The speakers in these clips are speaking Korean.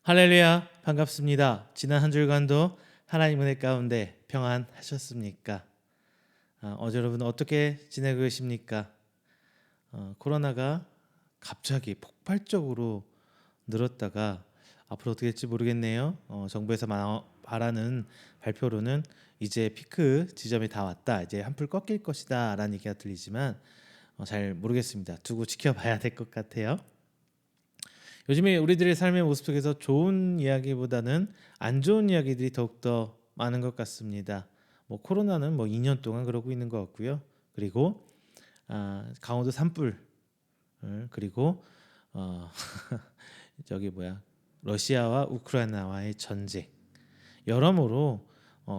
할렐루야, 반갑습니다. 지난 한 주간도 하나님 은혜 가운데 평안하셨습니까? 어제 여러분 어떻게 지내고 계십니까? 코로나가 갑자기 폭발적으로 늘었다가 앞으로 어떻게 될지 모르겠네요. 정부에서 말하는 발표로는 이제 피크 지점이 다 왔다. 이제 한풀 꺾일 것이다 라는 얘기가 들리지만 잘 모르겠습니다. 두고 지켜봐야 될 것 같아요. 요즘에 우리들의 삶의 모습 속에서 좋은 이야기보다는 안 좋은 이야기들이 더욱더 많은 것 같습니다. 코로나는 2년 동안 그러고 있는 것 같고요. 그리고 강원도 산불, 그리고 어, 저기 러시아와 우크라이나와의 전쟁, 여러모로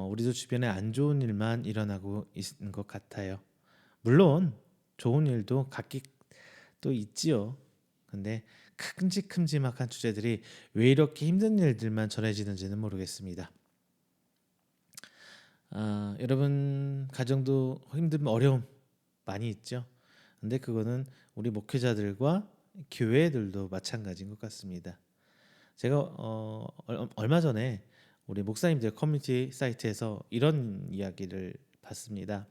우리도 주변에 안 좋은 일만 일어나고 있는 것 같아요. 물론 좋은 일도 각기 또 있지요. 근데 큼직큼직한 주제들이 왜 이렇게 힘든 일들만 전해지는지는 모르겠습니다. 여러분 가정도 힘든 어려움 많이 있죠. 근데 그거는 우리 목회자들과 교회들도 마찬가지인 것 같습니다. 제가 얼마 전에 우리 목사님들 커뮤니티 사이트에서 이런 이야기를 봤습니다.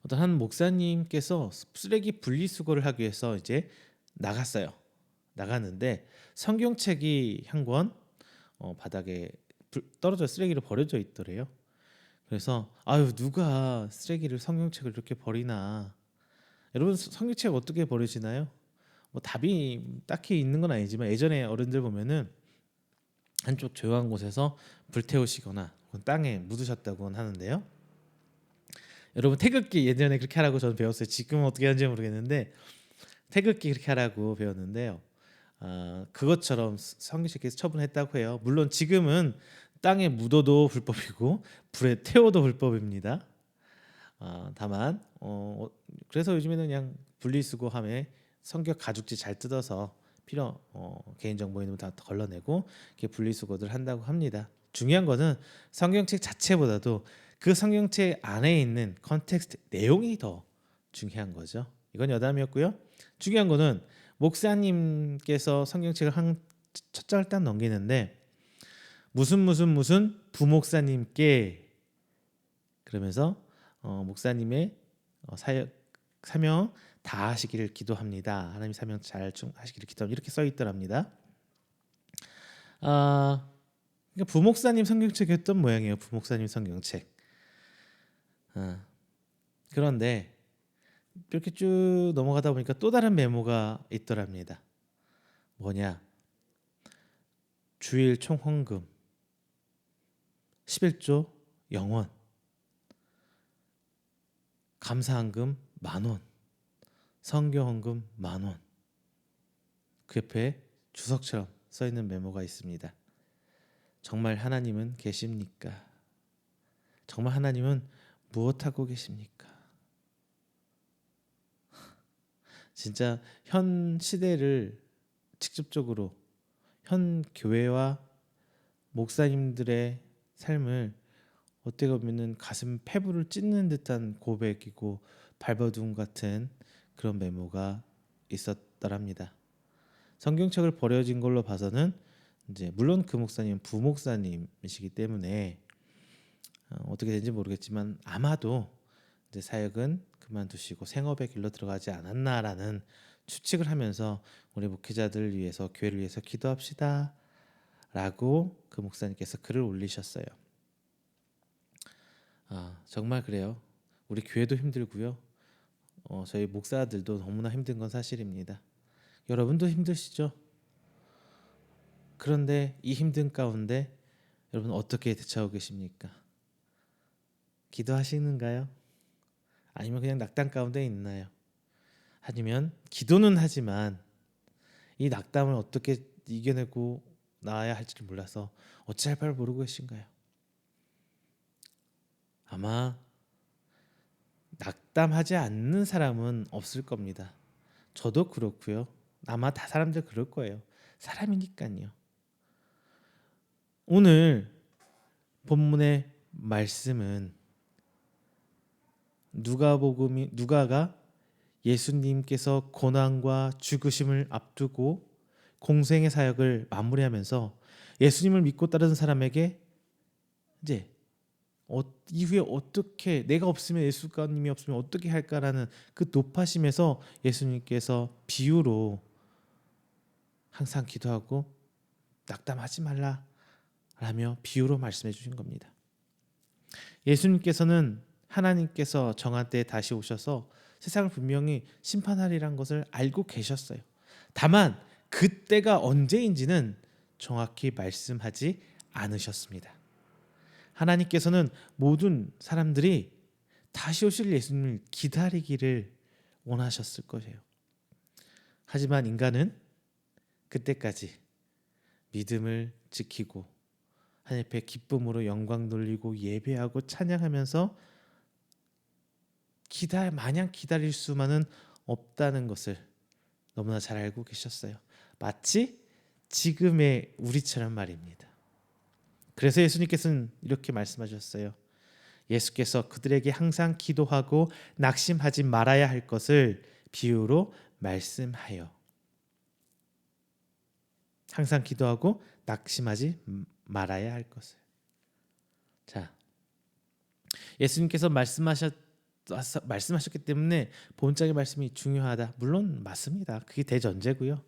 어떤 한 목사님께서 쓰레기 분리수거를 하기 위해서 이제 나갔어요. 나갔는데 성경책이 한 권 바닥에 떨어져 쓰레기로 버려져 있더래요. 그래서 아유, 누가 쓰레기를 성경책을 이렇게 버리나. 여러분 성경책 어떻게 버리시나요? 답이 딱히 있는 건 아니지만 예전에 어른들 보면은 한쪽 조용한 곳에서 불태우시거나 땅에 묻으셨다고 하는데요. 여러분 태극기 예전에 그렇게 하라고 저는 배웠어요. 지금은 어떻게 하는지 모르겠는데 태극기 그렇게 하라고 배웠는데요. 그것처럼 성경책에서 처분했다고 해요. 물론 지금은 땅에 묻어도 불법이고 불에 태워도 불법입니다. 다만 그래서 요즘에는 그냥 분리수거함에 성경 가죽지 잘 뜯어서 개인정보 있는 다 걸러내고 이렇게 분리수거들 한다고 합니다. 중요한 거는 성경책 자체보다도 그 성경책 안에 있는 컨텍스트 내용이 더 중요한 거죠. 이건 여담이었고요. 중요한 거는 목사님께서 성경책을 한 첫 장을 딱 넘기는데 무슨 부목사님께 그러면서 목사님의 사명 다 하시기를 기도합니다. 하나님 사명 잘 하시기를 기도합니다. 이렇게 써 있더랍니다. 그러니까 부목사님 성경책이었던 모양이에요. 부목사님 성경책. 그런데 이렇게 쭉 넘어가다 보니까 또 다른 메모가 있더랍니다. 뭐냐? 주일 총헌금 11조 0원, 감사헌금 10,000원, 성경헌금 10,000원. 그 옆에 주석처럼 써 있는 메모가 있습니다. 정말 하나님은 계십니까? 정말 하나님은 무엇하고 계십니까? 진짜 현 시대를 직접적으로 현 교회와 목사님들의 삶을 어떻게 보면은 가슴 폐부를 찢는 듯한 고백이고 발버둥 같은 그런 메모가 있었더랍니다. 성경책을 버려진 걸로 봐서는 이제 물론 그 목사님은 부목사님이시기 때문에 어떻게 되는지 모르겠지만 아마도 이제 사역은 그만두시고 생업의 길로 들어가지 않았나라는 추측을 하면서 우리 목회자들을 위해서 교회를 위해서 기도합시다 라고 그 목사님께서 글을 올리셨어요. 정말 그래요. 우리 교회도 힘들고요. 저희 목사들도 너무나 힘든 건 사실입니다. 여러분도 힘드시죠? 그런데 이 힘든 가운데 여러분 어떻게 대처하고 계십니까? 기도하시는가요? 아니면 그냥 낙담 가운데 있나요? 아니면 기도는 하지만 이 낙담을 어떻게 이겨내고 나아야 할지를 몰라서 어찌할 바를 모르고 계신가요? 아마 낙담하지 않는 사람은 없을 겁니다. 저도 그렇고요. 아마 다 사람들 그럴 거예요. 사람이니까요. 오늘 본문의 말씀은 누가가 예수님께서 고난과 죽으심을 앞두고 공생의 사역을 마무리하면서 예수님을 믿고 따르는 사람에게 이제 이후에 어떻게 내가 없으면 예수님이 없으면 어떻게 할까라는 그 높아심에서 예수님께서 비유로 항상 기도하고 낙담하지 말라라며 비유로 말씀해 주신 겁니다. 예수님께서는 하나님께서 정한 때에 다시 오셔서 세상을 분명히 심판하리란 것을 알고 계셨어요. 다만 그때가 언제인지는 정확히 말씀하지 않으셨습니다. 하나님께서는 모든 사람들이 다시 오실 예수님을 기다리기를 원하셨을 거예요. 하지만 인간은 그때까지 믿음을 지키고 하나님 앞에 기쁨으로 영광 돌리고 예배하고 찬양하면서 마냥 기다릴 수만은 없다는 것을 너무나 잘 알고 계셨어요. 마치 지금의 우리처럼 말입니다. 그래서 예수님께서는 이렇게 말씀하셨어요. 예수께서 그들에게 항상 기도하고 낙심하지 말아야 할 것을 비유로 말씀하여. 항상 기도하고 낙심하지 말아야 할 것을. 자, 예수님께서 말씀하셨기 때문에 본장의 말씀이 중요하다. 물론 맞습니다. 그게 대전제고요.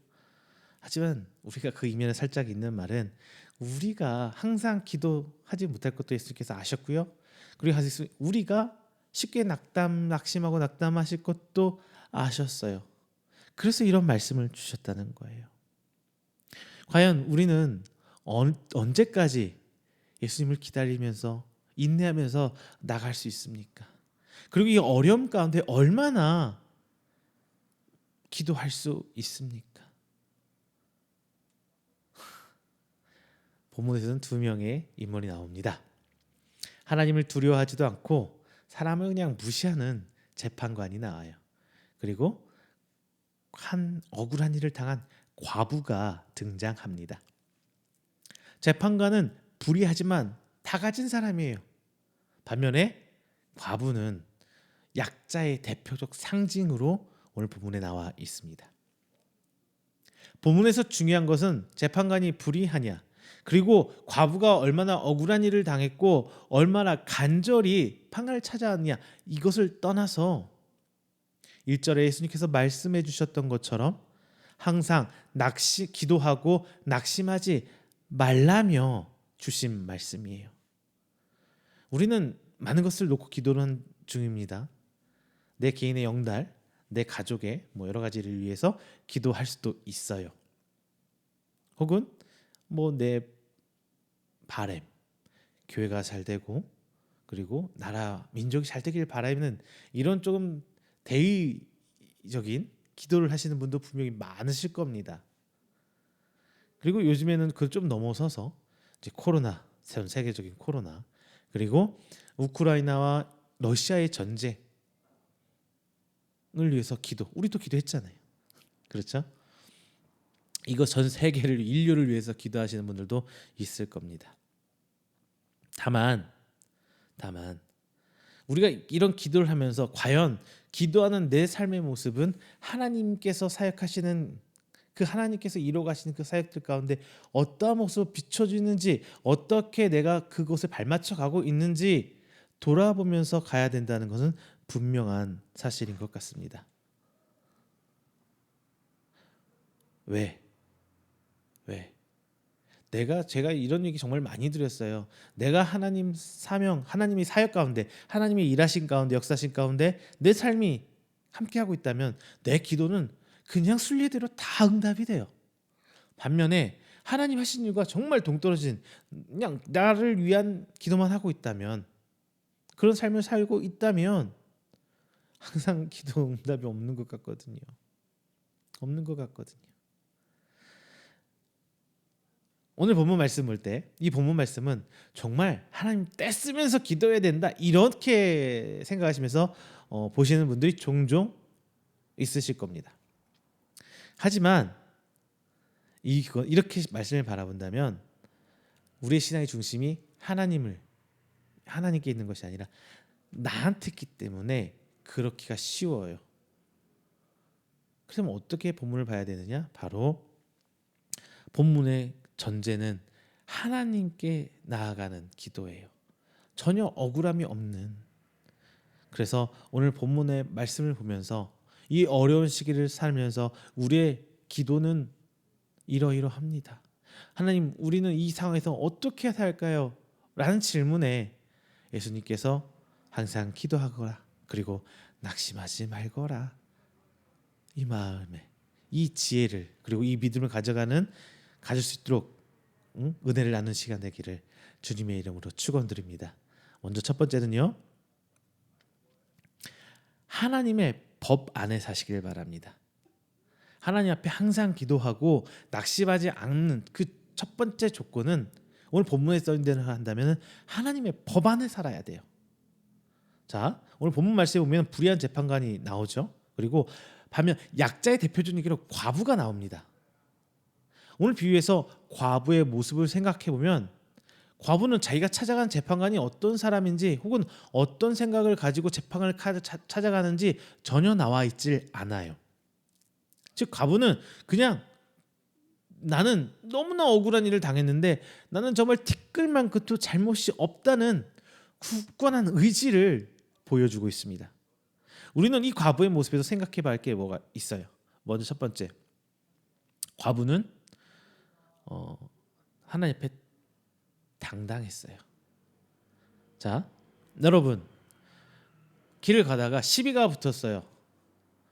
하지만 우리가 그 이면에 살짝 있는 말은 우리가 항상 기도하지 못할 것도 예수님께서 아셨고요. 그리고 우리가 쉽게 낙심하고 낙담하실 것도 아셨어요. 그래서 이런 말씀을 주셨다는 거예요. 과연 우리는 언제까지 예수님을 기다리면서 인내하면서 나갈 수 있습니까? 그리고 이 어려움 가운데 얼마나 기도할 수 있습니까? 본문에서는 두 명의 인물이 나옵니다. 하나님을 두려워하지도 않고 사람을 그냥 무시하는 재판관이 나와요. 그리고 한 억울한 일을 당한 과부가 등장합니다. 재판관은 불의하지만 다 가진 사람이에요. 반면에 과부는 약자의 대표적 상징으로 오늘 본문에 나와 있습니다. 본문에서 중요한 것은 재판관이 불의하냐, 그리고 과부가 얼마나 억울한 일을 당했고 얼마나 간절히 판결을 찾아왔냐, 이것을 떠나서 1절에 예수님께서 말씀해 주셨던 것처럼 항상 기도하고 낙심하지 말라며 주신 말씀이에요. 우리는 많은 것을 놓고 기도를 중입니다. 내 개인의 영달, 내 가족의 여러 가지를 위해서 기도할 수도 있어요. 혹은 내 바람, 교회가 잘 되고 그리고 나라 민족이 잘 되길 바라는 이런 조금 대의적인 기도를 하시는 분도 분명히 많으실 겁니다. 그리고 요즘에는 그걸 좀 넘어서서 이제 코로나, 전 세계적인 코로나, 그리고 우크라이나와 러시아의 전쟁을 위해서 우리도 기도했잖아요. 그렇죠? 이거 전 세계를, 인류를 위해서 기도하시는 분들도 있을 겁니다. 다만 우리가 이런 기도를 하면서 과연 기도하는 내 삶의 모습은 하나님께서 사역하시는 하나님께서 이루어가시는 그 사역들 가운데 어떠한 모습으로 비춰지는지, 어떻게 내가 그곳에 발맞춰 가고 있는지 돌아보면서 가야 된다는 것은 분명한 사실인 것 같습니다. 왜? 제가 이런 얘기 정말 많이 드렸어요. 내가 하나님이 사역 가운데, 하나님이 일하신 가운데, 역사하신 가운데 내 삶이 함께하고 있다면 내 기도는 그냥 순리대로 다 응답이 돼요. 반면에 하나님 하신 일과 정말 동떨어진 그냥 나를 위한 기도만 하고 있다면, 그런 삶을 살고 있다면 항상 기도 응답이 없는 것 같거든요. 오늘 본문 말씀 볼 때 이 본문 말씀은 정말 하나님 떼쓰면서 기도해야 된다 이렇게 생각하시면서 보시는 분들이 종종 있으실 겁니다. 하지만 이렇게 말씀을 바라본다면 우리의 신앙의 중심이 하나님께 있는 것이 아니라 나한테 있기 때문에 그렇기가 쉬워요. 그럼 어떻게 본문을 봐야 되느냐? 바로 본문의 전제는 하나님께 나아가는 기도예요. 전혀 억울함이 없는. 그래서 오늘 본문의 말씀을 보면서 이 어려운 시기를 살면서 우리의 기도는 이러이러합니다. 하나님, 우리는 이 상황에서 어떻게 살까요? 라는 질문에 예수님께서 항상 기도하거라, 그리고 낙심하지 말거라, 이 마음에 이 지혜를 그리고 이 믿음을 가질 수 있도록 은혜를 나누는 시간 되기를 주님의 이름으로 축원드립니다. 먼저 첫 번째는요, 하나님의 법 안에 사시길 바랍니다. 하나님 앞에 항상 기도하고 낙심하지 않는 그 첫 번째 조건은 오늘 본문에 써 있는 대로 한다면 하나님의 법 안에 살아야 돼요. 자, 오늘 본문 말씀에 보면 불의한 재판관이 나오죠. 그리고 반면 약자의 대표적이기로 과부가 나옵니다. 오늘 비유에서 과부의 모습을 생각해 보면 과부는 자기가 찾아간 재판관이 어떤 사람인지 혹은 어떤 생각을 가지고 재판을 찾아가는지 전혀 나와 있질 않아요. 즉 과부는 그냥 나는 너무나 억울한 일을 당했는데 나는 정말 티끌만큼도 잘못이 없다는 굳건한 의지를 보여주고 있습니다. 우리는 이 과부의 모습에서 생각해 봐야 할 게 뭐가 있어요. 먼저 첫 번째, 과부는 하나님 앞에 당당했어요. 자, 여러분, 길을 가다가 시비가 붙었어요.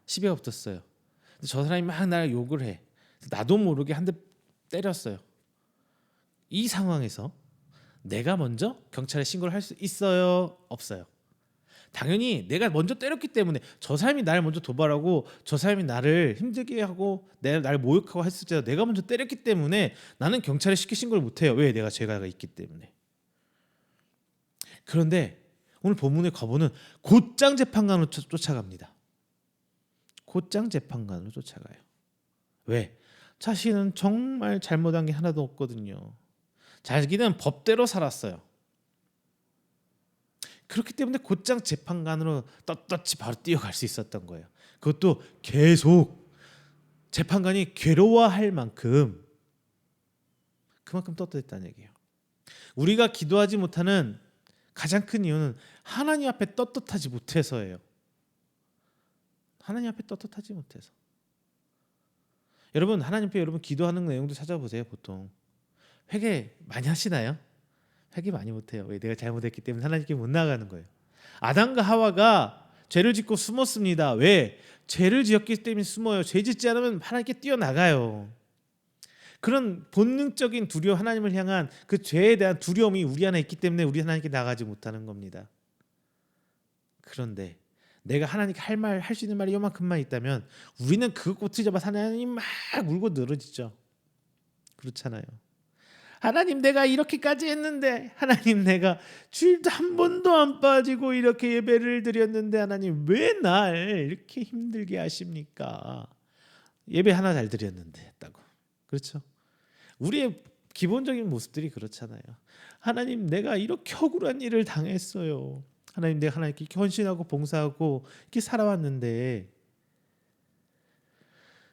근데 저 사람이 막 나를 욕을 해. 나도 모르게 한 대 때렸어요. 이 상황에서 내가 먼저 경찰에 신고를 할 수 있어요? 없어요? 당연히 내가 먼저 때렸기 때문에 저 사람이 나를 먼저 도발하고 저 사람이 나를 힘들게 하고 나를 모욕하고 했을 때 내가 먼저 때렸기 때문에 나는 경찰에 쉽게 신고를 못해요. 왜? 내가 죄가 있기 때문에. 그런데 오늘 본문의 과부는 곧장 재판관으로 쫓아갑니다. 곧장 재판관으로 쫓아가요. 왜? 자신은 정말 잘못한 게 하나도 없거든요. 자기는 법대로 살았어요. 그렇기 때문에 곧장 재판관으로 떳떳이 바로 뛰어갈 수 있었던 거예요. 그것도 계속 재판관이 괴로워할 만큼, 그만큼 떳떳했다는 얘기예요. 우리가 기도하지 못하는 가장 큰 이유는 하나님 앞에 떳떳하지 못해서예요. 하나님 앞에 떳떳하지 못해서. 여러분, 하나님 앞에 여러분 기도하는 내용도 찾아보세요. 보통 회개 많이 하시나요? 회개 많이 못해요. 왜? 내가 잘못했기 때문에 하나님께 못 나가는 거예요. 아담과 하와가 죄를 짓고 숨었습니다. 왜? 죄를 지었기 때문에 숨어요. 죄 짓지 않으면 하나님께 뛰어나가요. 그런 본능적인 두려움, 하나님을 향한 그 죄에 대한 두려움이 우리 안에 있기 때문에 우리 하나님께 나가지 못하는 겁니다. 그런데 내가 하나님께 할 수 있는 말이 요만큼만 있다면 우리는 그 꽃을 잡아 하나님 막 울고 늘어지죠. 그렇잖아요. 하나님, 내가 이렇게까지 했는데, 하나님, 내가 주일도 한 번도 안 빠지고 이렇게 예배를 드렸는데 하나님 왜 날 이렇게 힘들게 하십니까? 예배 하나 잘 드렸는데 했다고. 그렇죠? 우리의 기본적인 모습들이 그렇잖아요. 하나님, 내가 이렇게 억울한 일을 당했어요. 하나님, 내가 하나님께 헌신하고 봉사하고 이렇게 살아왔는데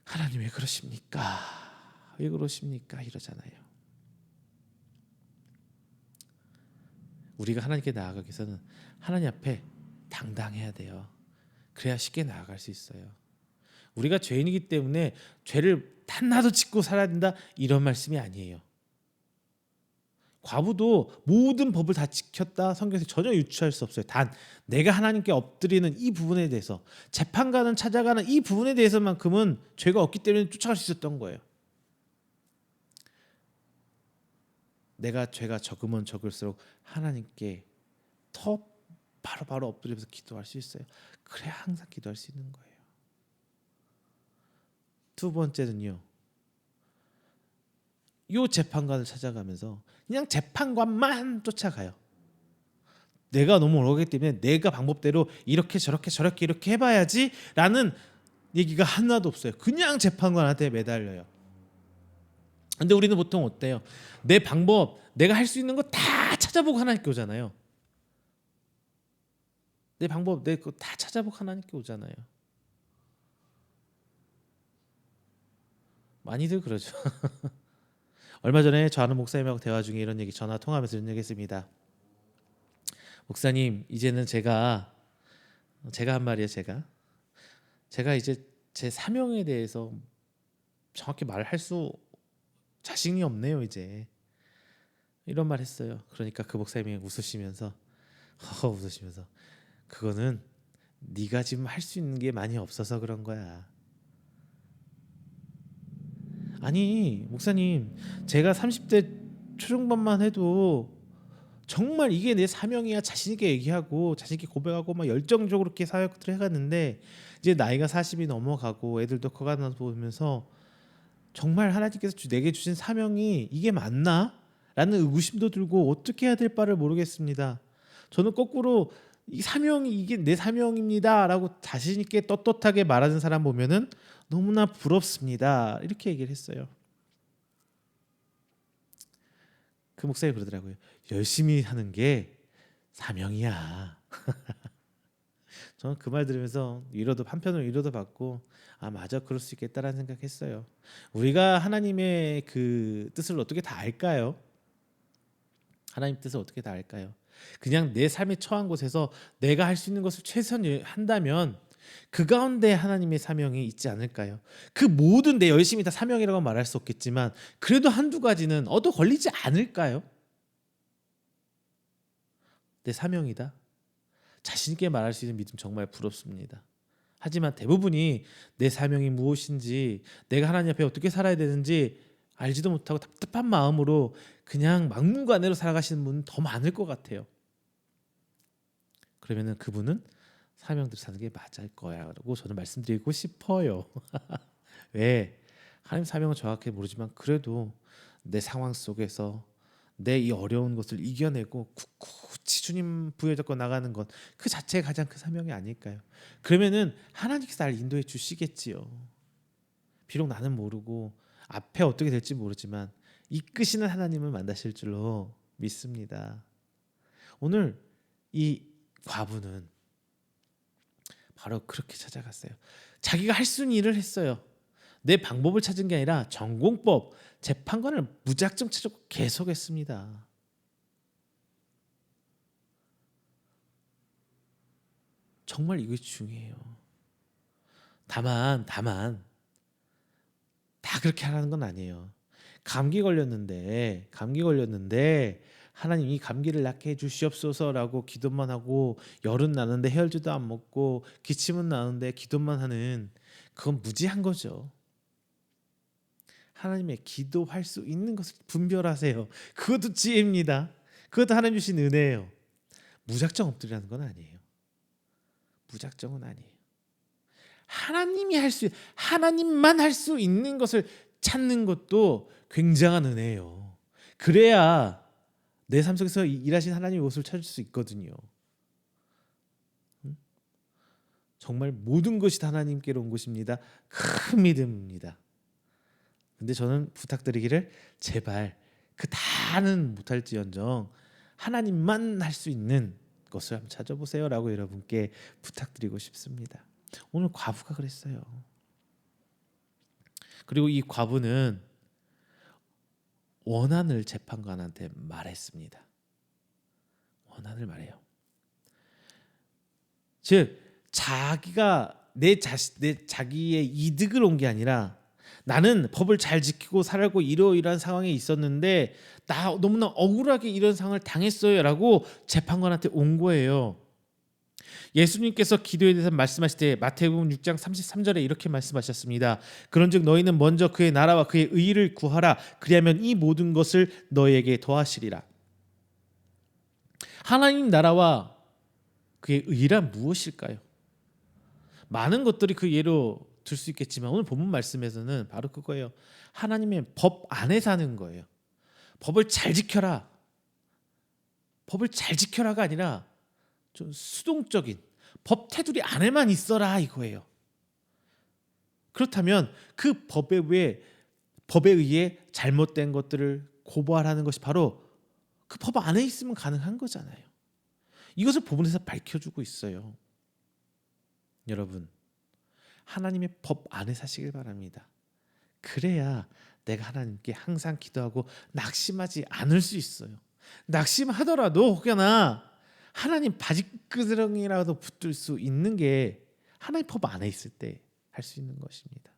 하나님 왜 그러십니까? 왜 그러십니까? 이러잖아요. 우리가 하나님께 나아가기 위해서는 하나님 앞에 당당해야 돼요. 그래야 쉽게 나아갈 수 있어요. 우리가 죄인이기 때문에 죄를 단나도 짓고 살아야 된다, 이런 말씀이 아니에요. 과부도 모든 법을 다 지켰다 성경에서 전혀 유추할 수 없어요. 단 내가 하나님께 엎드리는 이 부분에 대해서, 재판관은 찾아가는 이 부분에 대해서만큼은 죄가 없기 때문에 쫓아갈 수 있었던 거예요. 내가 죄가 적으면 적을수록 하나님께 더 바로 엎드려서 기도할 수 있어요. 그래야 항상 기도할 수 있는 거예요. 두 번째는요, 이 재판관을 찾아가면서 그냥 재판관만 쫓아가요. 내가 너무 어렵기 때문에 내가 방법대로 이렇게 저렇게 이렇게 해봐야지 라는 얘기가 하나도 없어요. 그냥 재판관한테 매달려요. 근데 우리는 보통 어때요? 내 방법, 내가 할 수 있는 거 다 찾아보고 하나님께 오잖아요. 내 방법, 내 거 다 찾아보고 하나님께 오잖아요. 많이들 그러죠. 얼마 전에 저 아는 목사님하고 대화 중에 이런 얘기 전화 통화하면서 이런 얘기 했습니다. 목사님, 이제는 제가 한 말이에요. 제가 이제 제 사명에 대해서 정확히 말할 수 자신이 없네요. 이제 이런 말 했어요. 그러니까 그 목사님이 웃으시면서 웃으시면서 그거는 네가 지금 할 수 있는 게 많이 없어서 그런 거야. 아니 목사님, 제가 30대 초중반만 해도 정말 이게 내 사명이야 자신 있게 얘기하고 자신 있게 고백하고 막 열정적으로 이렇게 사역들을 해갔는데 이제 나이가 40이 넘어가고 애들도 커가는 보면서 정말 하나님께서 내게 주신 사명이 이게 맞나? 라는 의구심도 들고 어떻게 해야 될 바를 모르겠습니다. 저는 거꾸로 이 사명이 이게 내 사명입니다 라고 자신 있게 떳떳하게 말하는 사람 보면은 너무나 부럽습니다. 이렇게 얘기를 했어요. 그 목사님이 그러더라고요. 열심히 하는 게 사명이야. 저는 그 말 들으면서 한편으로 위로도 받고 맞아, 그럴 수 있겠다라는 생각했어요. 우리가 하나님의 그 뜻을 어떻게 다 알까요? 하나님 뜻을 어떻게 다 알까요? 그냥 내 삶에 처한 곳에서 내가 할 수 있는 것을 최선을 한다면 그 가운데 하나님의 사명이 있지 않을까요? 그 모든 내 열심히 다 사명이라고 말할 수 없겠지만 그래도 한두 가지는 얻어 걸리지 않을까요? 내 사명이다. 자신 있게 말할 수 있는 믿음 정말 부럽습니다. 하지만 대부분이 내 사명이 무엇인지 내가 하나님 앞에 어떻게 살아야 되는지 알지도 못하고 답답한 마음으로 그냥 막무가내로 살아가시는 분은 더 많을 것 같아요. 그러면은 그분은 사명대로 사는 게 맞을 거야라고 저는 말씀드리고 싶어요. 왜? 하나님 사명은 정확히 모르지만 그래도 내 상황 속에서 내 이 어려운 것을 이겨내고 굳이 주님 부여잡고 나가는 것 그 자체가 가장 큰 사명이 아닐까요? 그러면은 하나님께서 나를 인도해 주시겠지요. 비록 나는 모르고 앞에 어떻게 될지 모르지만 이끄시는 하나님을 만나실 줄로 믿습니다. 오늘 이 과부는 바로 그렇게 찾아갔어요. 자기가 할 수 있는 일을 했어요. 내 방법을 찾은 게 아니라 전공법, 재판관을 무작정 찾았고 계속했습니다. 정말 이것이 중요해요. 다만 다 그렇게 하라는 건 아니에요. 감기 걸렸는데 하나님 이 감기를 낫게 해주시옵소서라고 기도만 하고 열은 나는데 해열제도 안 먹고 기침은 나는데 기도만 하는 그건 무지한 거죠. 하나님의 기도할 수 있는 것을 분별하세요. 그것도 지혜입니다. 그것도 하나님 주신 은혜예요. 무작정 엎드리라는 건 아니에요. 무작정은 아니에요. 하나님만 할 수 있는 것을 찾는 것도 굉장한 은혜예요. 그래야 내 삶 속에서 일하신 하나님의 모습을 찾을 수 있거든요. 정말 모든 것이 다 하나님께로 온 것입니다. 큰 믿음입니다. 근데 저는 부탁드리기를 제발 그 다는 못할지언정 하나님만 할 수 있는 것을 한번 찾아보세요라고 여러분께 부탁드리고 싶습니다. 오늘 과부가 그랬어요. 그리고 이 과부는 원한을 재판관한테 말했습니다. 원한을 말해요. 즉 자기의 이득을 온 게 아니라 나는 법을 잘 지키고 살고 이러이러한 상황에 있었는데 나 너무나 억울하게 이런 상황을 당했어요라고 재판관한테 온 거예요. 예수님께서 기도에 대해서 말씀하실 때 마태복음 6장 33절에 이렇게 말씀하셨습니다. 그런즉 너희는 먼저 그의 나라와 그의 의를 구하라. 그리하면 이 모든 것을 너희에게 더하시리라. 하나님 나라와 그의 의란 무엇일까요? 많은 것들이 그 예로 들 수 있겠지만 오늘 본문 말씀에서는 바로 그거예요. 하나님의 법 안에 사는 거예요. 법을 잘 지켜라. 법을 잘 지켜라가 아니라 좀 수동적인 법 테두리 안에만 있어라 이거예요. 그렇다면 그 법에 의해 잘못된 것들을 고발하는 것이 바로 그 법 안에 있으면 가능한 거잖아요. 이것을 본문에서 밝혀주고 있어요. 여러분, 하나님의 법 안에 사시길 바랍니다. 그래야 내가 하나님께 항상 기도하고 낙심하지 않을 수 있어요. 낙심하더라도 혹여나 하나님 바짓끄러기라도 붙들 수 있는 게 하나님 법 안에 있을 때 할 수 있는 것입니다.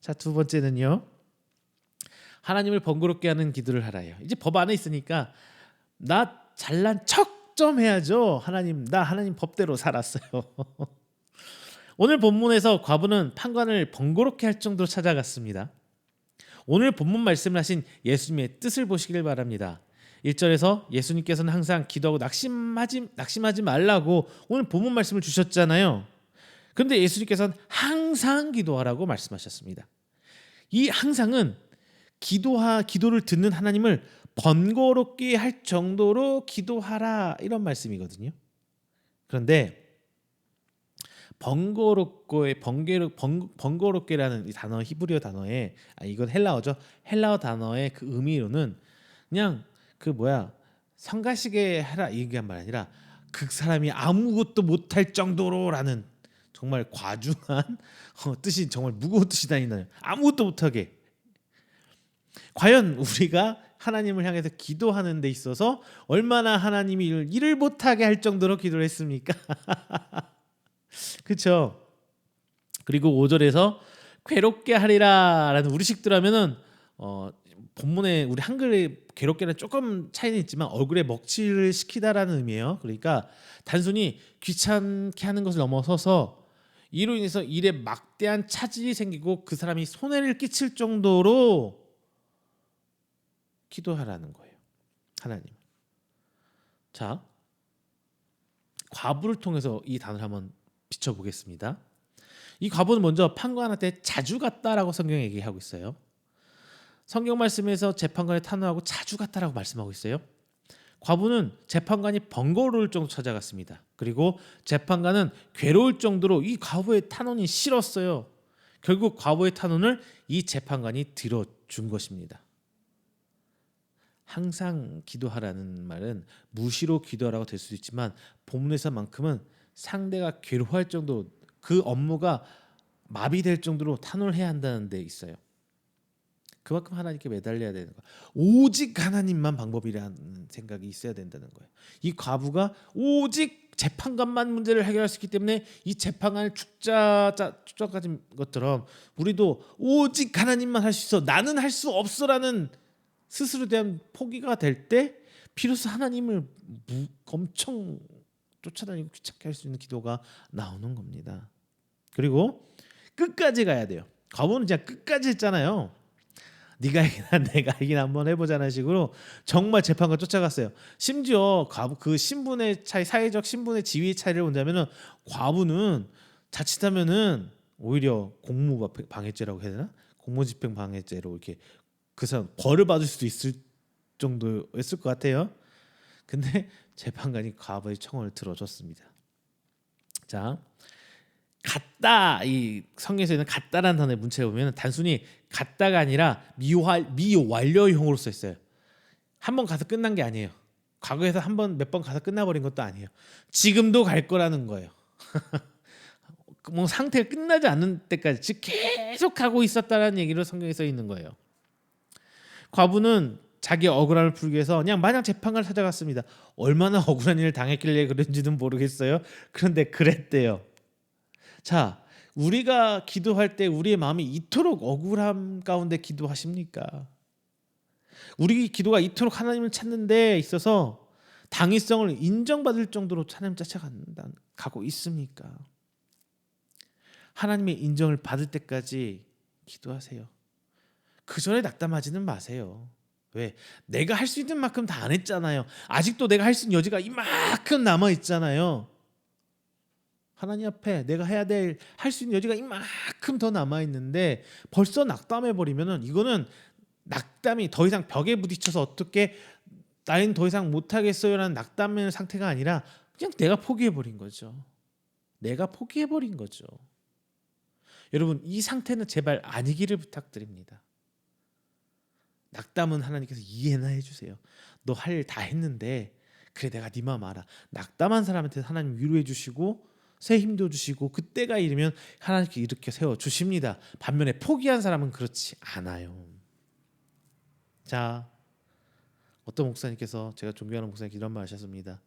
자, 두 번째는요. 하나님을 번거롭게 하는 기도를 하라요. 이제 법 안에 있으니까 나 잘난 척 좀 해야죠. 하나님, 나 하나님 법대로 살았어요. 오늘 본문에서 과부는 판관을 번거롭게 할 정도로 찾아갔습니다. 오늘 본문 말씀을 하신 예수님의 뜻을 보시길 바랍니다. 1절에서 예수님께서는 항상 기도하고 낙심하지 말라고 오늘 본문 말씀을 주셨잖아요. 그런데 예수님께서는 항상 기도하라고 말씀하셨습니다. 이 항상은 기도를 듣는 하나님을 번거롭게 할 정도로 기도하라 이런 말씀이거든요. 그런데 번거롭게라는 이 단어, 히브리어 단어에 이건 헬라어죠. 헬라어 단어의 그 의미로는 그냥 성가시게 하라 이게 말 아니라 그 사람이 아무것도 못할 정도로라는 정말 과중한 뜻이, 정말 무거운 뜻이 다니나요. 아무것도 못하게. 과연 우리가 하나님을 향해서 기도하는 데 있어서 얼마나 하나님이 일을 못하게 할 정도로 기도를 했습니까? 그렇죠. 그리고 5절에서 괴롭게 하리라 라는 우리식대로 하면은 본문에 우리 한글의 괴롭게는 조금 차이는 있지만 얼굴에 먹칠을 시키다라는 의미예요. 그러니까 단순히 귀찮게 하는 것을 넘어서서 이로 인해서 일에 막대한 차질이 생기고 그 사람이 손해를 끼칠 정도로 기도하라는 거예요. 하나님. 자, 과부를 통해서 이 단어를 한번 비춰보겠습니다. 이 과부는 먼저 판관한테 자주 갔다라고 성경에 얘기하고 있어요. 성경 말씀에서 재판관에 탄원하고 자주 갔다라고 말씀하고 있어요. 과부는 재판관이 번거로울 정도로 찾아갔습니다. 그리고 재판관은 괴로울 정도로 이 과부의 탄원이 싫었어요. 결국 과부의 탄원을 이 재판관이 들어준 것입니다. 항상 기도하라는 말은 무시로 기도하라고 될 수도 있지만 본문에서만큼은 상대가 괴로워할 정도, 그 업무가 마비될 정도로 탄원을 해야 한다는 데 있어요. 그만큼 하나님께 매달려야 되는 거예요. 오직 하나님만 방법이라는 생각이 있어야 된다는 거예요. 이 과부가 오직 재판관만 문제를 해결할 수 있기 때문에 이 재판관을 축적가진 것처럼 우리도 오직 하나님만 할 수 있어, 나는 할 수 없어라는 스스로 대한 포기가 될 때 비로소 하나님을 엄청 쫓아다니고 귀찮게 할 수 있는 기도가 나오는 겁니다. 그리고 끝까지 가야 돼요. 과부는 그냥 끝까지 했잖아요. 네가 이기나 내가 이기나 한번 해보자는 식으로 정말 재판관 쫓아갔어요. 심지어 과부 그 신분의 차이, 사회적 신분의 지위의 차이를 본다면은 과부는 자칫하면은 오히려 공무방해죄라고 해야 되나? 공무집행방해죄로 이렇게 그 사람 벌을 받을 수도 있을 정도였을 것 같아요. 근데 재판관이 과부의 청원을 들어줬습니다. 자, 갔다, 이 성경에서는 갔다라는 단어의 문체에 보면 단순히 갔다가 아니라 미완료형으로 써 있어요. 한 번 가서 끝난 게 아니에요. 과거에서 몇 번 가서 끝나버린 것도 아니에요. 지금도 갈 거라는 거예요. 뭐 상태가 끝나지 않는 때까지 즉 계속 가고 있었다라는 얘기로 성경에 써 있는 거예요. 과부는 자기 억울함을 풀기 위해서 그냥 마냥 재판관을 찾아갔습니다. 얼마나 억울한 일을 당했길래 그런지는 모르겠어요. 그런데 그랬대요. 자, 우리가 기도할 때 우리의 마음이 이토록 억울함 가운데 기도하십니까? 우리 기도가 이토록 하나님을 찾는 데 있어서 당위성을 인정받을 정도로 하나님 쫓아가고 있습니까? 하나님의 인정을 받을 때까지 기도하세요. 그 전에 낙담하지는 마세요. 왜? 내가 할 수 있는 만큼 다 안 했잖아요. 아직도 내가 할 수 있는 여지가 이만큼 남아 있잖아요. 하나님 앞에 내가 할 수 있는 여지가 이만큼 더 남아 있는데 벌써 낙담해 버리면은 이거는 낙담이 더 이상 벽에 부딪혀서 어떻게 나는 더 이상 못 하겠어요라는 낙담의 상태가 아니라 그냥 내가 포기해 버린 거죠. 내가 포기해 버린 거죠. 여러분, 이 상태는 제발 아니기를 부탁드립니다. 낙담은 하나님께서 이해나 해주세요. 너 할 일 다 했는데 그래 내가 네 마음 알아. 낙담한 사람한테 하나님 위로해 주시고 새 힘도 주시고 그때가 이르면 하나님께 이렇게 세워주십니다. 반면에 포기한 사람은 그렇지 않아요. 자, 어떤 목사님께서, 제가 존경하는 목사님께 이런 말 하셨습니다.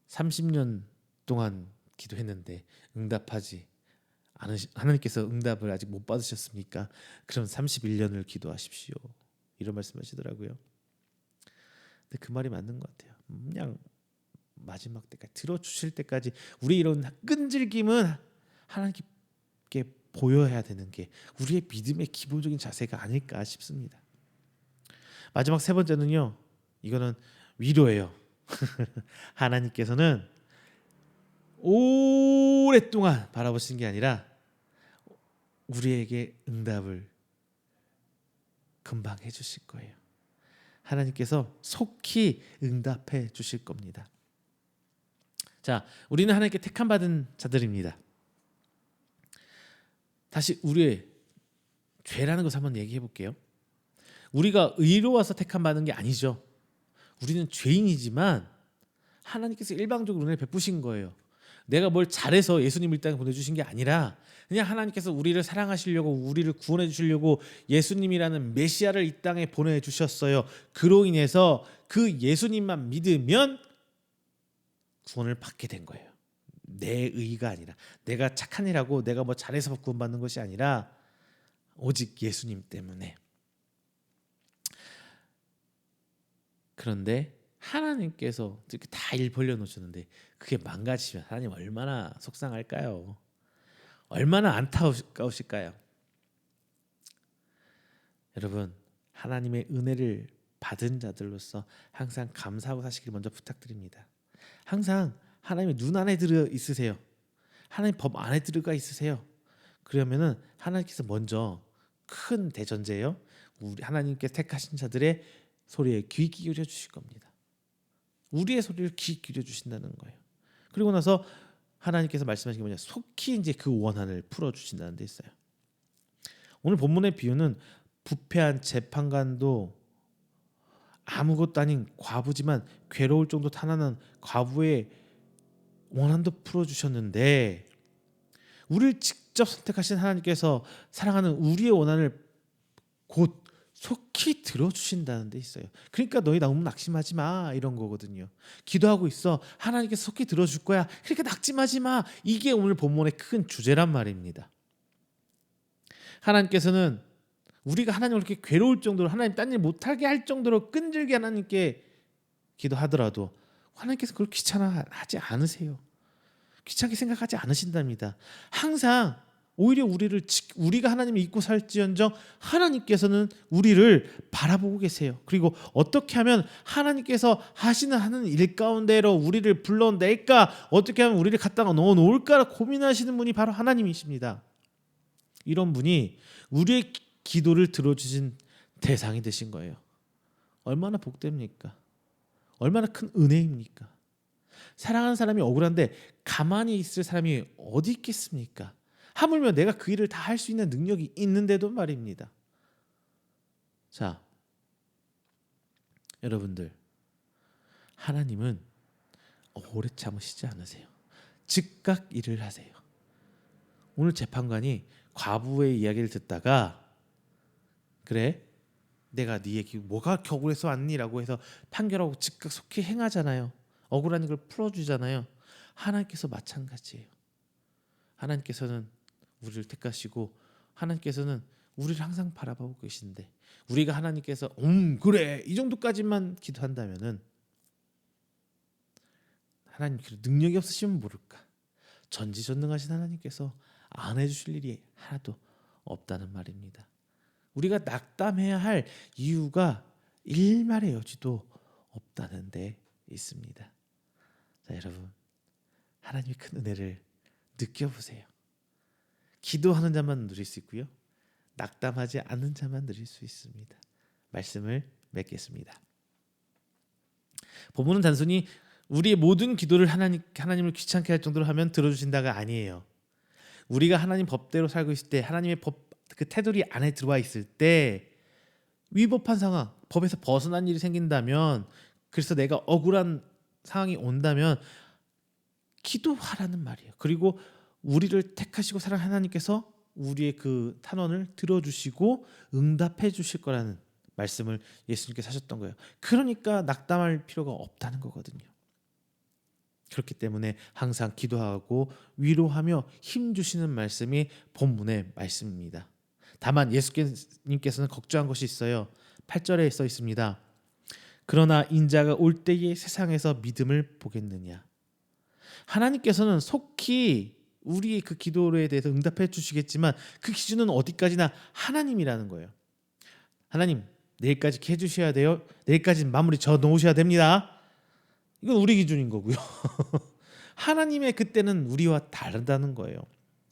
30년 동안 기도했는데 응답하지 않으시, 하나님께서 응답을 아직 못 받으셨습니까? 그럼 31년을 기도하십시오. 이런 말씀하시더라고요. 근데 그 말이 맞는 것 같아요. 그냥 마지막 때까지 들어주실 때까지 우리 이런 끈질김은 하나님께 보여야 되는 게 우리의 믿음의 기본적인 자세가 아닐까 싶습니다. 마지막 세 번째는요, 이거는 위로예요. 하나님께서는 오랫동안 바라보신 게 아니라 우리에게 응답을 금방 해주실 거예요. 하나님께서 속히 응답해 주실 겁니다. 자, 우리는 하나님께 택함 받은 자들입니다. 다시 우리의 죄라는 것을 한번 얘기해 볼게요. 우리가 의로워서 택함 받은 게 아니죠. 우리는 죄인이지만 하나님께서 일방적으로 은혜를 베푸신 거예요. 내가 뭘 잘해서 예수님을 이 땅에 보내주신 게 아니라 그냥 하나님께서 우리를 사랑하시려고, 우리를 구원해 주시려고 예수님이라는 메시아를 이 땅에 보내주셨어요. 그로 인해서 그 예수님만 믿으면 구원을 받게 된 거예요. 내 의가 아니라, 내가 착한 일하고 내가 뭐 잘해서 구원받는 것이 아니라 오직 예수님 때문에. 그런데 하나님께서 이렇게 다 일 벌려놓으셨는데 그게 망가지면 하나님 얼마나 속상할까요? 얼마나 안타까우실까요? 여러분, 하나님의 은혜를 받은 자들로서 항상 감사하고 사시길 먼저 부탁드립니다. 항상 하나님의 눈 안에 들어 있으세요. 하나님 법 안에 들어가 있으세요. 그러면은 하나님께서 먼저 큰 대전제예요. 우리 하나님께 택하신 자들의 소리에 귀 기울여 주실 겁니다. 우리의 소리를 귀 기울여 주신다는 거예요. 그리고 나서 하나님께서 말씀하신 게 뭐냐? 속히 이제 그 원한을 풀어 주신다는 데 있어요. 오늘 본문의 비유는 부패한 재판관도 아무것도 아닌 과부지만 괴로울 정도 탄환한 과부의 원한도 풀어 주셨는데, 우리를 직접 선택하신 하나님께서 사랑하는 우리의 원한을 곧 속히 들어주신다는 데 있어요. 그러니까 너희 너무 낙심하지 마, 이런 거거든요. 기도하고 있어, 하나님께서 속히 들어줄 거야, 그러니까 낙심하지 마. 이게 오늘 본문의 큰 주제란 말입니다. 하나님께서는 우리가 하나님을 그렇게 괴로울 정도로, 하나님 딴 일 못하게 할 정도로 끈질게 하나님께 기도하더라도 하나님께서 그걸 귀찮아하지 않으세요. 귀찮게 생각하지 않으신답니다. 항상 오히려 우리가 하나님을 잊고 살지언정 하나님께서는 우리를 바라보고 계세요. 그리고 어떻게 하면 하나님께서 하는 일 가운데로 우리를 불러낼까, 어떻게 하면 우리를 갖다가 넣어놓을까 고민하시는 분이 바로 하나님이십니다. 이런 분이 우리의 기도를 들어주신 대상이 되신 거예요. 얼마나 복됩니까? 얼마나 큰 은혜입니까? 사랑하는 사람이 억울한데 가만히 있을 사람이 어디 있겠습니까? 하물며 내가 그 일을 다 할 수 있는 능력이 있는데도 말입니다. 자, 여러분들, 하나님은 오래 참으시지 않으세요. 즉각 일을 하세요. 오늘 재판관이 과부의 이야기를 듣다가, 그래, 내가 네 얘기 뭐가 억울해서 왔니라고 해서 판결하고 즉각 속히 행하잖아요. 억울한 걸 풀어주잖아요. 하나님께서 마찬가지예요. 하나님께서는 우리를 택하시고 하나님께서는 우리를 항상 바라보고 계신데, 우리가 하나님께서 그래 이 정도까지만 기도한다면은 하나님 능력이 없으시면 모를까, 전지전능하신 하나님께서 안 해주실 일이 하나도 없다는 말입니다. 우리가 낙담해야 할 이유가 일말의 여지도 없다는 데 있습니다. 자, 여러분, 하나님의 큰 은혜를 느껴보세요. 기도하는 자만 누릴 수 있고요, 낙담하지 않는 자만 누릴 수 있습니다. 말씀을 맺겠습니다. 본문은 단순히 우리의 모든 기도를 하나님을 귀찮게 할 정도로 하면 들어주신다가 아니에요. 우리가 하나님 법대로 살고 있을 때, 하나님의 법 그 테두리 안에 들어와 있을 때 위법한 상황, 법에서 벗어난 일이 생긴다면, 그래서 내가 억울한 상황이 온다면 기도하라는 말이에요. 그리고 우리를 택하시고 사랑하는 하나님께서 우리의 그 탄원을 들어주시고 응답해 주실 거라는 말씀을 예수님께서 하셨던 거예요. 그러니까 낙담할 필요가 없다는 거거든요. 그렇기 때문에 항상 기도하고 위로하며 힘 주시는 말씀이 본문의 말씀입니다. 다만 예수님께서는 걱정한 것이 있어요. 8절에 써 있습니다. 그러나 인자가 올 때에 세상에서 믿음을 보겠느냐. 하나님께서는 속히 우리의 그 기도에 대해서 응답해 주시겠지만 그 기준은 어디까지나 하나님이라는 거예요. 하나님, 내일까지 이렇게 해주셔야 돼요. 내일까지 마무리 져 놓으셔야 됩니다. 이건 우리 기준인 거고요. 하나님의 그때는 우리와 다르다는 거예요.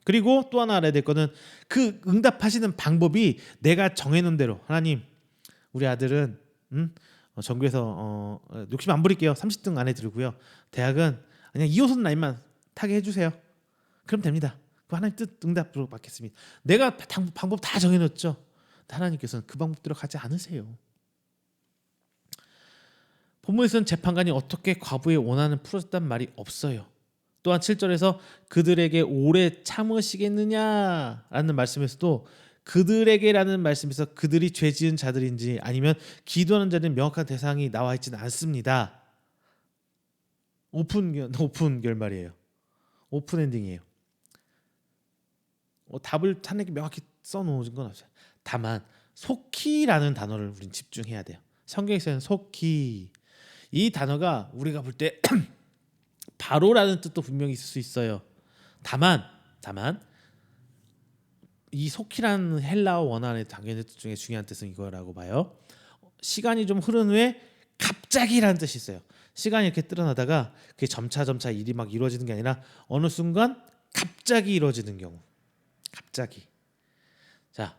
그리고 또 하나 알아야 될 거는 그 응답하시는 방법이 내가 정해놓은 대로 하나님, 우리 아들은 전교에서 욕심 안 부릴게요. 30등 안에 들고요. 대학은 그냥 2호선 라인만 타게 해주세요. 그럼 됩니다. 그 하나님 뜻 응답으로 받겠습니다. 내가 방법 다 정해놓죠. 하나님께서는 그 방법대로 가지 않으세요. 본문에서는 재판관이 어떻게 과부의 원한을 풀었단 말이 없어요. 또한 7절에서 그들에게 오래 참으시겠느냐라는 말씀에서도 그들에게라는 말씀에서 그들이 죄 지은 자들인지 아니면 기도하는 자들은 명확한 대상이 나와 있지는 않습니다. 오픈 결말이에요. 오픈 엔딩이에요. 답을 하나님께 명확히 써놓은 건 없어요. 다만 속히라는 단어를 우린 집중해야 돼요. 성경에서는 속히 이 단어가 우리가 볼 때 바로라는 뜻도 분명히 있을 수 있어요. 다만 이 속히라는 헬라어 원어의 당연히 뜻 중에 중요한 뜻은 이거라고 봐요. 시간이 좀 흐른 후에 갑자기라는 뜻이 있어요. 시간이 이렇게 늘어나다가 그게 점차 일이 막 이루어지는 게 아니라 어느 순간 갑자기 이루어지는 경우. 갑자기. 자,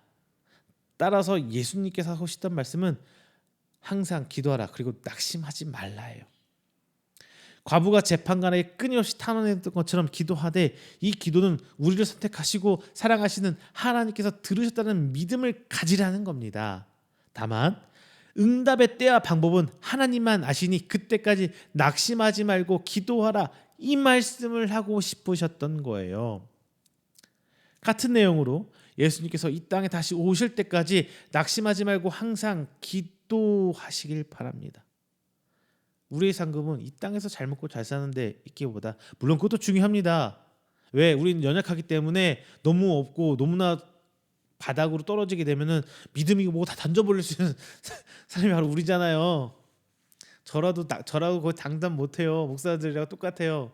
따라서 예수님께서 하시던 말씀은 항상 기도하라. 그리고 낙심하지 말라예요. 과부가 재판관에게 끊임없이 탄원했던 것처럼 기도하되 이 기도는 우리를 선택하시고 사랑하시는 하나님께서 들으셨다는 믿음을 가지라는 겁니다. 다만 응답의 때와 방법은 하나님만 아시니 그때까지 낙심하지 말고 기도하라 이 말씀을 하고 싶으셨던 거예요. 같은 내용으로 예수님께서 이 땅에 다시 오실 때까지 낙심하지 말고 항상 기도하시길 바랍니다. 우리의 상급은 이 땅에서 잘 먹고 잘 사는데 있기보다 물론 그것도 중요합니다. 왜? 우리는 연약하기 때문에 너무 없고 너무나 바닥으로 떨어지게 되면은 믿음이 뭐 다 던져버릴 수 있는 사람이 바로 우리잖아요. 저라도 거의 당담 못해요. 목사들이랑 똑같아요.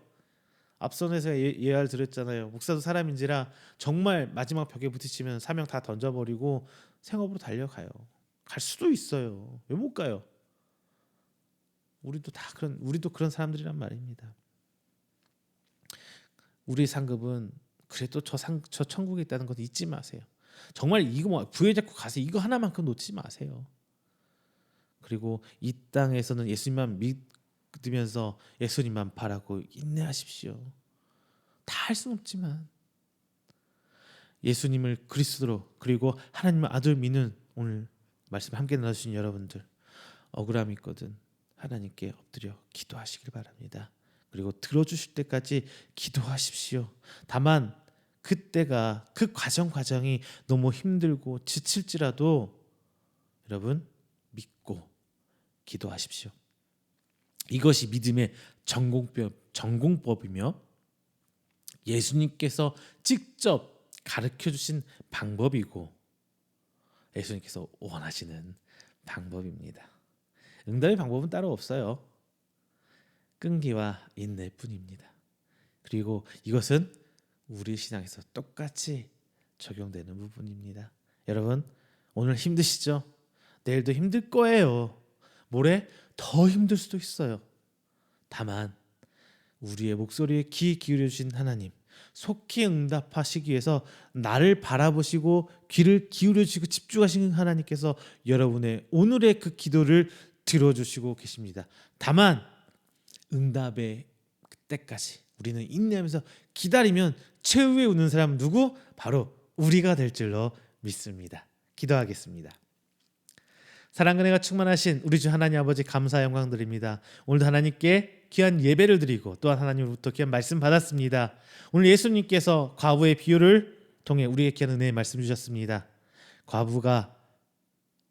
앞선에서 예화를 드렸잖아요. 목사도 사람인지라 정말 마지막 벽에 부딪히면 사명 다 던져버리고 생업으로 달려가요. 갈 수도 있어요. 왜 못 가요? 우리도 그런 사람들이란 말입니다. 우리 상급은 그래도 저 천국에 있다는 것 잊지 마세요. 정말 이거 뭐 부여잡고 가세요. 이거 하나만큼 놓치지 마세요. 그리고 이 땅에서는 예수님만 믿으면서 예수님만 바라고 인내하십시오. 다 할 수는 없지만 예수님을 그리스도로 그리고 하나님의 아들 믿는 오늘 말씀 함께 나눠주신 여러분들 억울함이 있거든 하나님께 엎드려 기도하시길 바랍니다. 그리고 들어주실 때까지 기도하십시오. 다만 그때가 그 과정이 너무 힘들고 지칠지라도 여러분 믿고 기도하십시오. 이것이 믿음의 전공법이며 예수님께서 직접 가르쳐 주신 방법이고 예수님께서 원하시는 방법입니다. 응답의 방법은 따로 없어요. 끈기와 인내뿐입니다. 그리고 이것은 우리 신앙에서 똑같이 적용되는 부분입니다. 여러분 오늘 힘드시죠? 내일도 힘들 거예요. 모레 더 힘들 수도 있어요. 다만 우리의 목소리에 귀 기울여 주신 하나님 속히 응답하시기 위해서 나를 바라보시고 귀를 기울여 주시고 집중하시는 하나님께서 여러분의 오늘의 그 기도를 들어주시고 계십니다. 다만 응답의 그때까지 우리는 인내하면서 기다리면 최후에 웃는 사람은 누구? 바로 우리가 될 줄로 믿습니다. 기도하겠습니다. 사랑과 은혜가 충만하신 우리 주 하나님 아버지 감사 영광 드립니다. 오늘도 하나님께 귀한 예배를 드리고 또한 하나님으로부터 귀한 말씀 받았습니다. 오늘 예수님께서 과부의 비유를 통해 우리에게 귀한 은혜의 말씀 주셨습니다. 과부가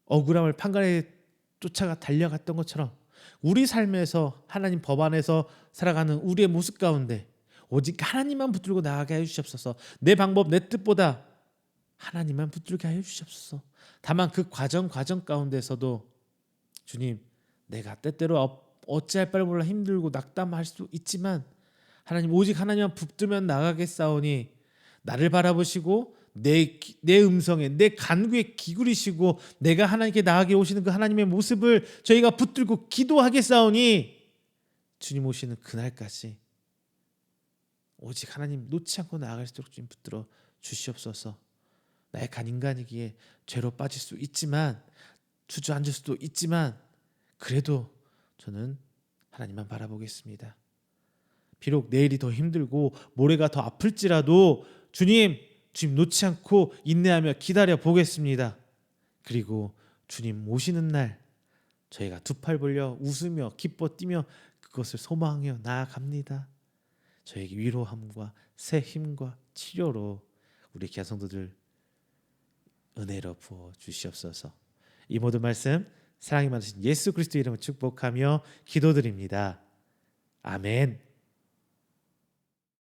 억울함을 판가르게 쫓아가 달려갔던 것처럼 우리 삶에서 하나님 법 안에서 살아가는 우리의 모습 가운데 오직 하나님만 붙들고 나아가게 해 주시옵소서. 내 방법 내 뜻보다 하나님만 붙들게 하여 주시옵소서. 다만 그 과정 가운데서도 주님, 내가 때때로 어찌할 바를 몰라 힘들고 낙담할 수 있지만 하나님, 오직 하나님만 붙들면 나가겠사오니 나를 바라보시고 내 음성에 내 간구에 기울이시고 내가 하나님께 나아가게 오시는 그 하나님의 모습을 저희가 붙들고 기도하겠사오니 주님 오시는 그날까지 오직 하나님 놓지 않고 나아갈 수 있도록 주님 붙들어 주시옵소서. 나의 간 인간이기에 죄로 빠질 수 있지만 주저앉을 수도 있지만 그래도 저는 하나님만 바라보겠습니다. 비록 내일이 더 힘들고 모레가 더 아플지라도 주님 놓지 않고 인내하며 기다려 보겠습니다. 그리고 주님 오시는 날 저희가 두 팔 벌려 웃으며 기뻐 뛰며 그것을 소망하며 나아갑니다. 저에게 위로함과 새 힘과 치료로 우리 귀한 성도들 은혜로 부어 주시옵소서. 이 모든 말씀 사랑이 많으신 예수 그리스도 이름으로 축복하며 기도드립니다. 아멘.